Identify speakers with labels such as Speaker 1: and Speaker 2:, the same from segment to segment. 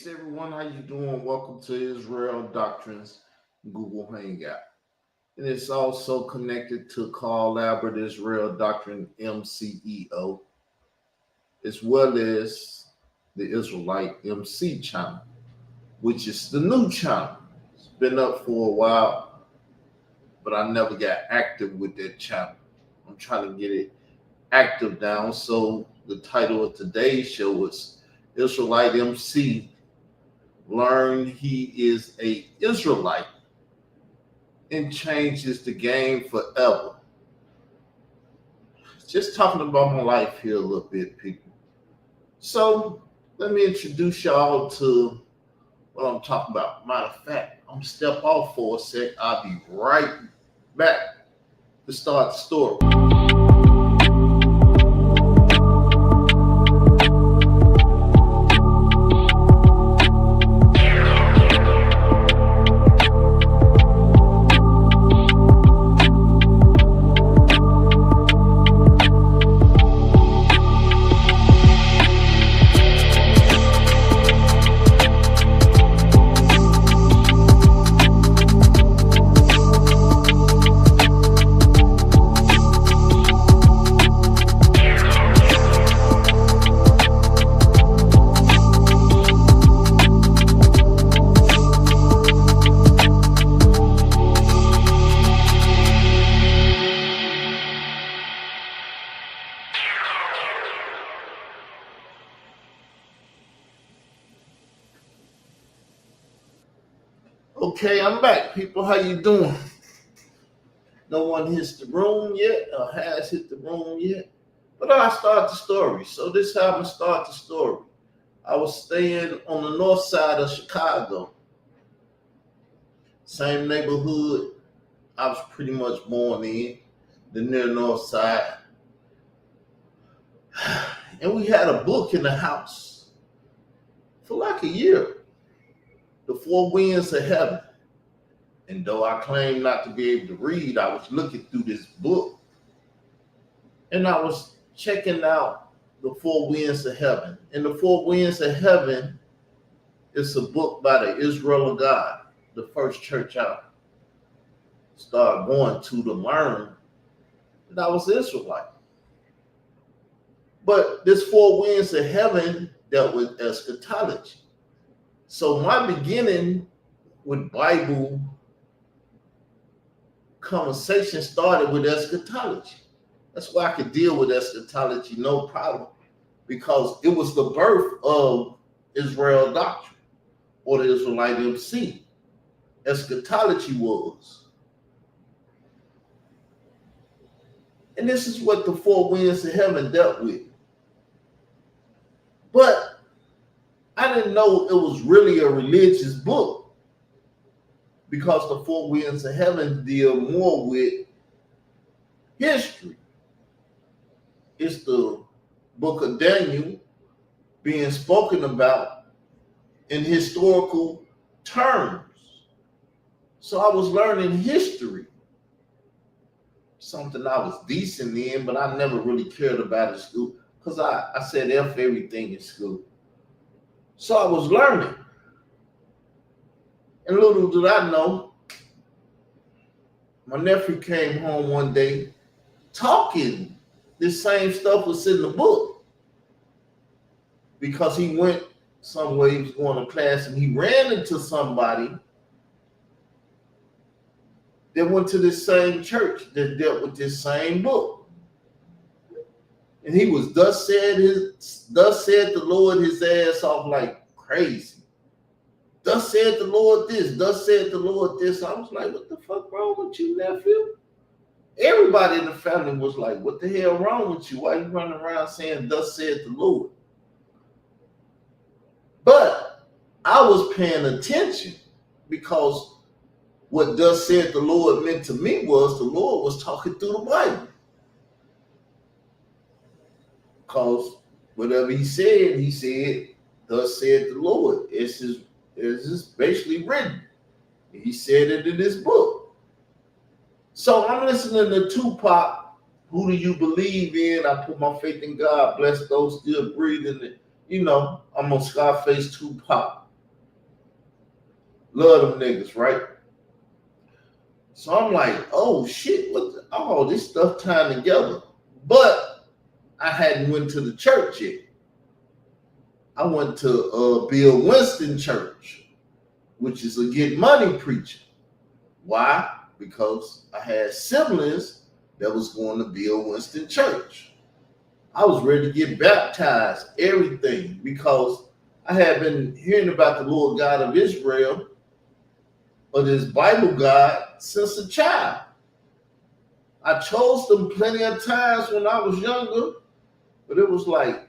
Speaker 1: Peace, everyone. How you doing? Welcome to Israel Doctrines Google Hangout. And it's also connected to Carl Albert Israel Doctrine MCEO, as well as the Israelite MC channel, which is the new channel. It's been up for a while, but I never got active with that channel. I'm trying to get it active now. So the title of today's show is Israelite MC Learn He is a Israelite and changes the game forever. Just talking about my life here a little bit, people. So let me introduce y'all to what I'm talking about. Matter of fact, I'm gonna step off for a sec. I'll be right back to start the story. Okay, I'm back, people. How you doing? No one hits the room yet or has hit the room yet, but I'll start the story. So this is how I'm going to start the story. I was staying on the north side of Chicago, same neighborhood I was pretty much born in, the near north side. And we had a book in the house for like a year, The Four Winds of Heaven. And though I claim not to be able to read, I was looking through this book and I was checking out The Four Winds of Heaven. And The Four Winds of Heaven is a book by the Israel of God, the first church I started going to learn that I was Israelite. But this Four Winds of Heaven dealt with eschatology. So my beginning with Bible conversation started with eschatology. That's why I could deal with eschatology no problem, because it was the birth of Israel doctrine or the Israelite MC. Eschatology was. And this is what the Four Winds of Heaven dealt with. But I didn't know it was really a religious book, because the Four Winds of Heaven deal more with history. It's the book of Daniel being spoken about in historical terms. So I was learning history, something I was decent in, but I never really cared about in school, because I said F everything in school. So I was learning. And little did I know, my nephew came home one day talking this same stuff was in the book, because he went somewhere, he was going to class, and he ran into somebody that went to this same church that dealt with this same book. And he was thus said the Lord his ass off like crazy. Thus said the Lord this, thus said the Lord this. I was like, what the fuck wrong with you, nephew? Everybody in the family was like, what the hell wrong with you? Why you running around saying thus said the Lord? But I was paying attention, because what thus said the Lord meant to me was the Lord was talking through the Bible. Because whatever he said, thus said the Lord. It's just basically written. He said it in this book. So I'm listening to Tupac, Who Do You Believe In? I put my faith in God, bless those still breathing. You know, I'm on Scarface Tupac. Love them niggas, right? So I'm like, oh shit, all this stuff tying together. But I hadn't went to the church yet. I went to Bill Winston Church, which is a get money preacher. Why? Because I had siblings that was going to Bill Winston Church. I was ready to get baptized, everything, because I had been hearing about the Lord God of Israel, or this Bible God, since a child. I chose them plenty of times when I was younger, but it was like,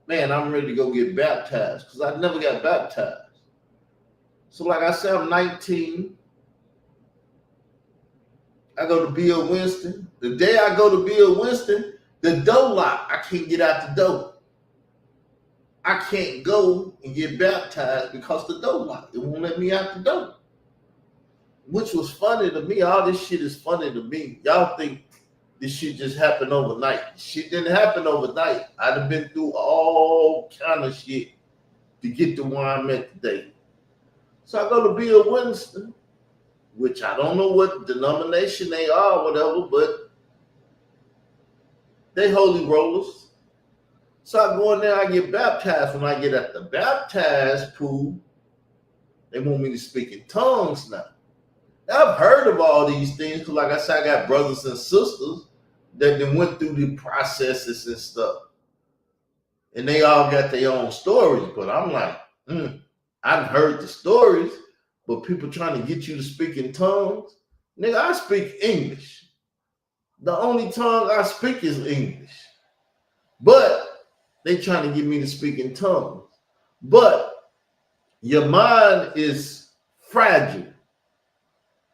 Speaker 1: man, I'm ready to go get baptized, because I never got baptized. So like I said, I'm 19. I go to Bill Winston. The day I go to Bill Winston, the door lock. I can't get out the door. I can't go and get baptized because the door lock. It won't let me out the door. Which was funny to me. All this shit is funny to me. Y'all think this shit just happened overnight. Shit didn't happen overnight. I'd have been through all kind of shit to get to where I'm at today. So I go to Bill Winston, which I don't know what denomination they are, whatever, but they holy rollers. So I go in there, I get baptized. When I get at the baptized pool, they want me to speak in tongues now. Now I've heard of all these things because, like I said, I got brothers and sisters that then went through the processes and stuff. And they all got their own stories, but I'm like, I've heard the stories, but people trying to get you to speak in tongues. Nigga, I speak English. The only tongue I speak is English. But they trying to get me to speak in tongues. But your mind is fragile.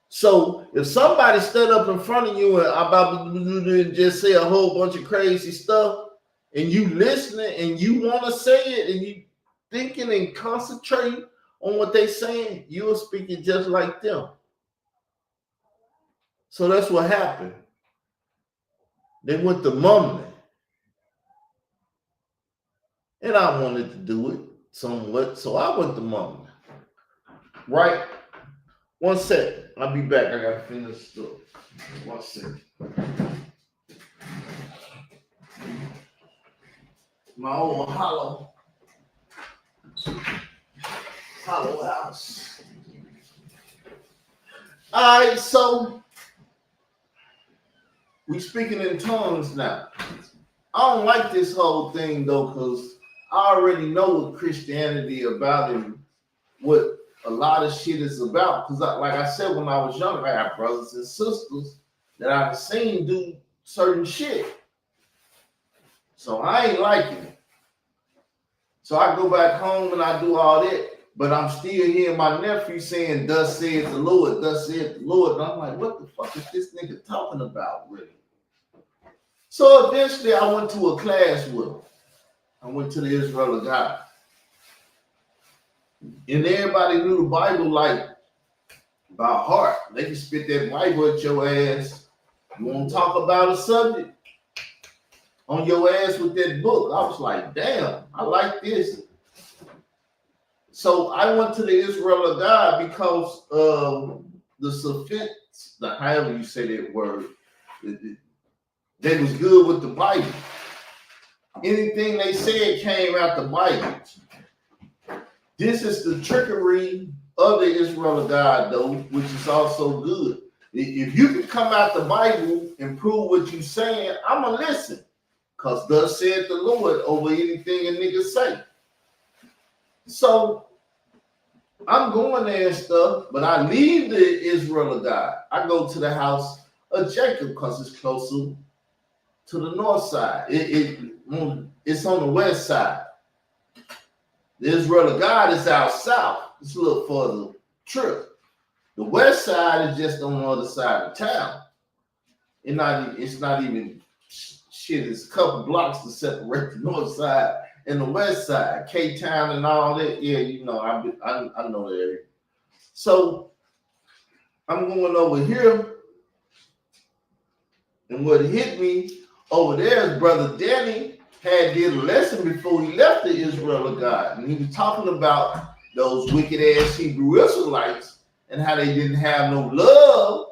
Speaker 1: So if somebody stood up in front of you and just say a whole bunch of crazy stuff, and you listening and you want to say it and you thinking and concentrating on what they saying, you are speaking just like them. So that's what happened. They went to mumbling. And I wanted to do it somewhat, so I went to mumbling. Right? 1 second. I'll be back. I got to finish the story. 1 second. My old hollow house. All right, so we speaking in tongues now. I don't like this whole thing though, because I already know what Christianity about and what a lot of shit is about. Because like I said, when I was younger, I had brothers and sisters that I've seen do certain shit. So I ain't liking it. So I go back home and I do all that, but I'm still hearing my nephew saying, thus saith the Lord, thus saith the Lord. And I'm like, what the fuck is this nigga talking about, really? So eventually I went to a class with him. I went to the Israelite God. And everybody knew the Bible like by heart. They can spit that Bible at your ass. You want to talk about a subject? On your ass with that book. I was like, damn, I like this. So I went to the Israel of God because the suffix, however you say that word, they was good with the Bible. Anything they said came out the Bible. This is the trickery of the Israel of God, though, which is also good. If you can come out the Bible and prove what you're saying, I'm going to listen. Because thus said the Lord over anything a nigga say. So I'm going there and stuff, but I leave the Israel of God. I go to the house of Jacob because it's closer to the north side. It's on the west side. The Israel of God is out south. It's a little further trip. The west side is just on the other side of town. It's not even shit. It's a couple blocks to separate the north side and the west side, K-Town and all that. Yeah, you know, I know the area. So I'm going over here, and what hit me over there is Brother Danny had did a lesson before he left the Israel of God, and he was talking about those wicked ass Hebrew Israelites and how they didn't have no love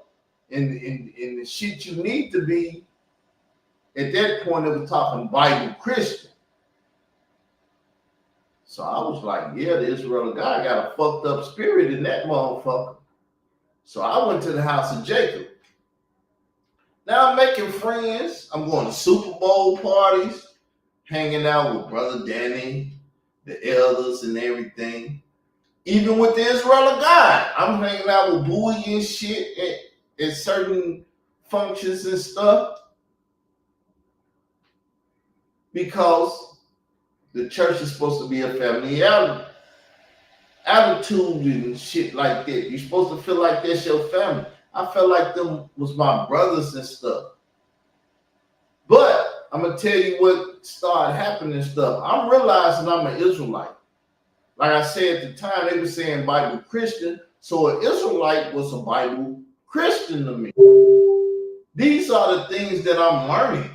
Speaker 1: in the shit you need to be. At that point, they were talking Bible Christian. So I was like, yeah, the Israelite guy got a fucked up spirit in that motherfucker. So I went to the house of Jacob. Now I'm making friends. I'm going to Super Bowl parties, hanging out with Brother Danny, the elders and everything. Even with the Israelite guy, I'm hanging out with Bowie and shit at certain functions and stuff. Because the church is supposed to be a family attitude and shit like that. You're supposed to feel like that's your family. I felt like them was my brothers and stuff. But I'm going to tell you what started happening and stuff. I'm realizing I'm an Israelite. Like I said at the time, they were saying Bible Christian. So an Israelite was a Bible Christian to me. These are the things that I'm learning.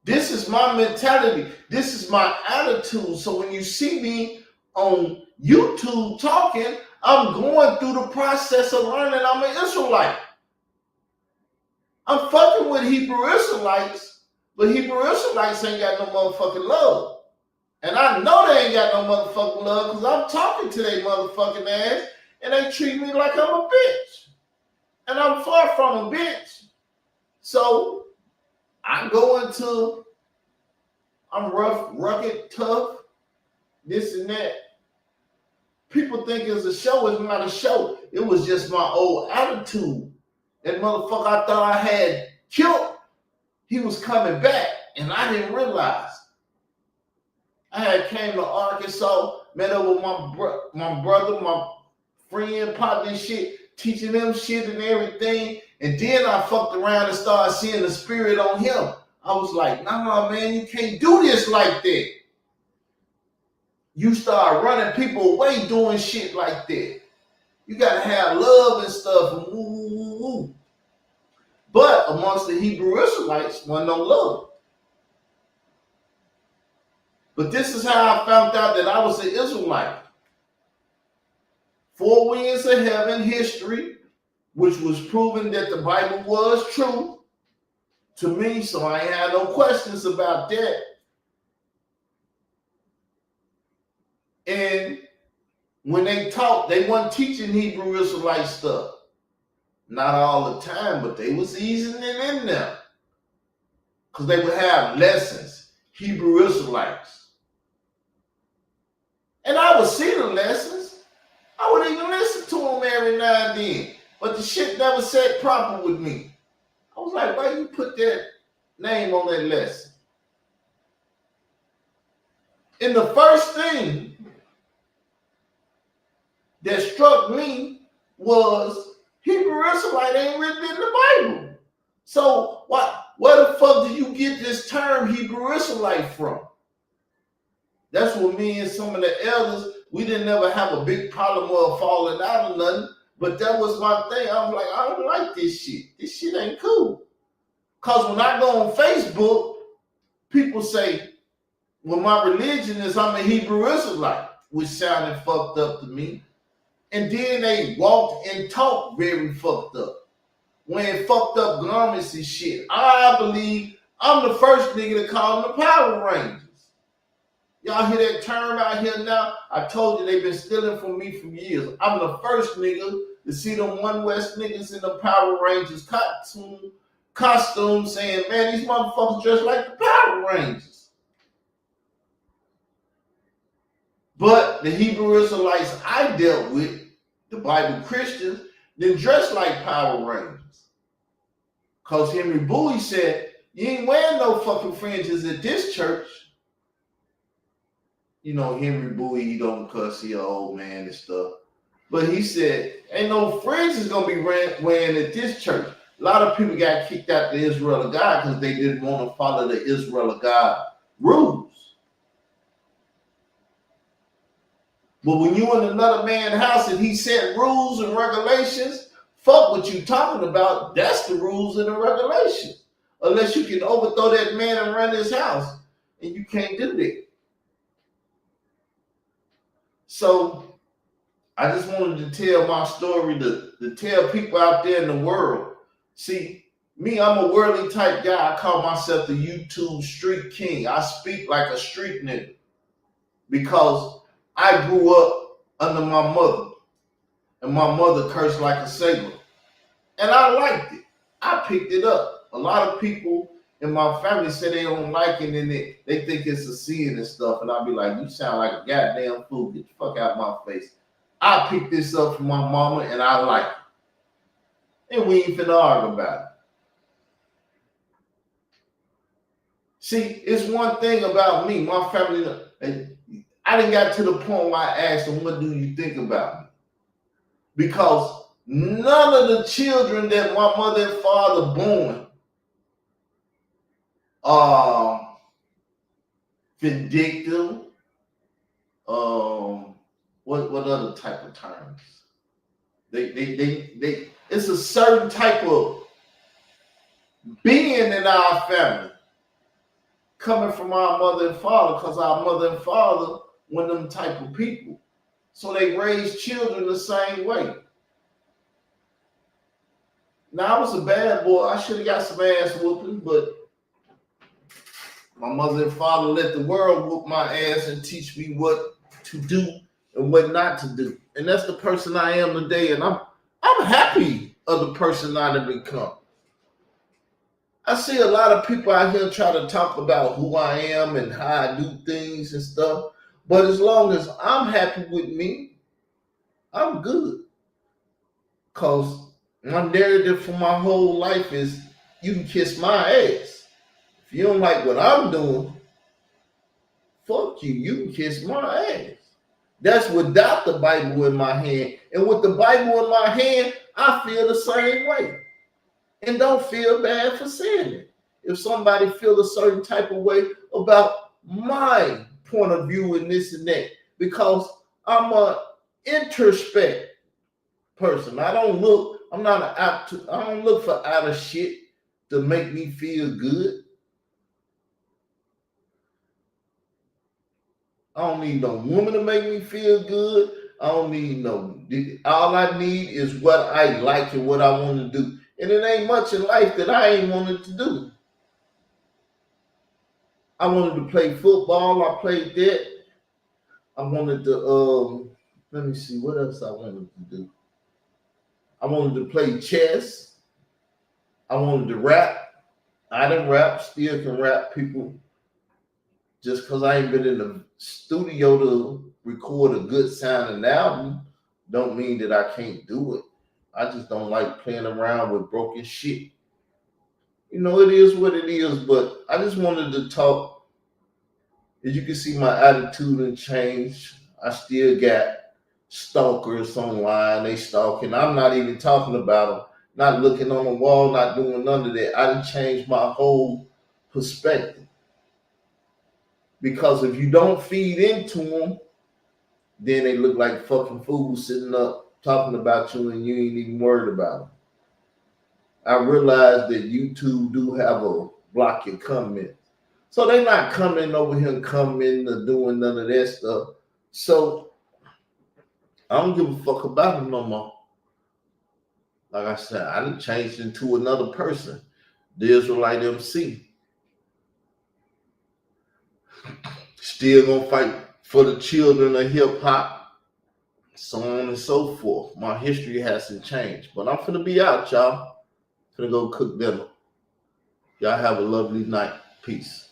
Speaker 1: This is my mentality. This is my attitude. So when you see me on YouTube talking, I'm going through the process of learning I'm an Israelite. I'm fucking with Hebrew Israelites, but Hebrew Israelites ain't got no motherfucking love. And I know they ain't got no motherfucking love because I'm talking to their motherfucking ass and they treat me like I'm a bitch. And I'm far from a bitch. So I'm rough, rugged, tough, this and that. People think it's a show. It's not a show. It was just my old attitude. That motherfucker I thought I had killed, he was coming back, and I didn't realize. I had came to Arkansas, met up with my brother, my friend, partner and shit, teaching them shit and everything. And then I fucked around and started seeing the spirit on him. I was like, nah, man, you can't do this like that. You start running people away doing shit like that. You gotta have love and stuff and woo, woo, woo, woo. But amongst the Hebrew Israelites, wasn't no love. But this is how I found out that I was an Israelite. 4 winds of heaven history, which was proving that the Bible was true to me, so I ain't had no questions about that. And when they taught, they weren't teaching Hebrew Israelite stuff. Not all the time, but they was easing it in there. Because they would have lessons, Hebrew Israelites. And I would see the lessons. I would even listen to them every now and then. But the shit never sat proper with me. I was like, why you put that name on that lesson? And the first thing that struck me was Hebrew Israelite ain't written in the Bible. So where the fuck did you get this term Hebrew Israelite from? That's what me and some of the elders, we didn't ever have a big problem or falling out or nothing. But that was my thing. I was like, I don't like this shit. This shit ain't cool. Because when I go on Facebook, people say, well, my religion is I'm a Hebrew Israelite, which sounded fucked up to me. And then they walked and talked very fucked up. Wearing fucked up garments and shit. I believe I'm the first nigga to call them the Power Rangers. Y'all hear that term out here now? I told you they've been stealing from me for years. I'm the first nigga to see them One West niggas in the Power Rangers costume saying, man, these motherfuckers dress like the Power Rangers. But the Hebrew Israelites I dealt with, the Bible Christians, didn't dress like Power Rangers. Because Henry Bowie said, you ain't wearing no fucking fringes at this church. You know, Henry Bowie, he don't cuss, he an old man and stuff. But he said, ain't no fringes gonna be wearing at this church. A lot of people got kicked out the Israel God because they didn't want to follow the Israel God rules. But when you in another man's house and he set rules and regulations, fuck what you talking about. That's the rules and the regulations. Unless you can overthrow that man and run his house. And you can't do that. So I just wanted to tell my story to tell people out there in the world. See, me, I'm a worldly type guy. I call myself the YouTube street king. I speak like a street nigga because I grew up under my mother, and my mother cursed like a sailor. And I liked it. I picked it up. A lot of people in my family say they don't like it and they think it's a sin and stuff. And I'll be like, you sound like a goddamn fool. Get the fuck out of my face. I picked this up from my mama and I like it. And we ain't finna argue about it. See, it's one thing about me, my family, I didn't got to the point where I asked them, what do you think about me? Because none of the children that my mother and father born are vindictive. What other type of terms? They it's a certain type of being in our family coming from our mother and father, because our mother and father were them type of people. So they raised children the same way. Now, I was a bad boy. I should have got some ass whooping, but my mother and father let the world whoop my ass and teach me what to do and what not to do. And that's the person I am today. And I'm happy of the person I have become. I see a lot of people out here try to talk about who I am and how I do things and stuff. But as long as I'm happy with me, I'm good. Because my narrative for my whole life is you can kiss my ass. If you don't like what I'm doing, fuck you. You can kiss my ass. That's without the Bible in my hand. And with the Bible in my hand, I feel the same way. And don't feel bad for saying it. If somebody feel a certain type of way about my point of view and this and that, because I'm a introspect person. I don't look for out of shit to make me feel good. I don't need no woman to make me feel good. All I need is what I like and what I want to do. And it ain't much in life that I ain't wanted to do. I wanted to play football. I played that. I wanted to, let me see, what else I wanted to do? I wanted to play chess. I wanted to rap. I didn't rap, still can rap. People, just because I ain't been in the studio to record a good sounding album, don't mean that I can't do it. I just don't like playing around with broken shit. You know, it is what it is, but I just wanted to talk. As you can see, my attitude and change. I still got stalkers online. They stalking. I'm not even talking about them. Not looking on the wall, not doing none of that. I done changed my whole perspective. Because if you don't feed into them, then they look like fucking fools sitting up talking about you and you ain't even worried about them. I realize that YouTube do have a block your comment. So they not coming over here and commenting or doing none of that stuff. So I don't give a fuck about them no more. Like I said, I done changed into another person. The Israelite MC. Still gonna fight for the children of hip hop, so on and so forth. My history hasn't changed, but I'm finna be out, y'all. Finna go cook dinner. Y'all have a lovely night. Peace.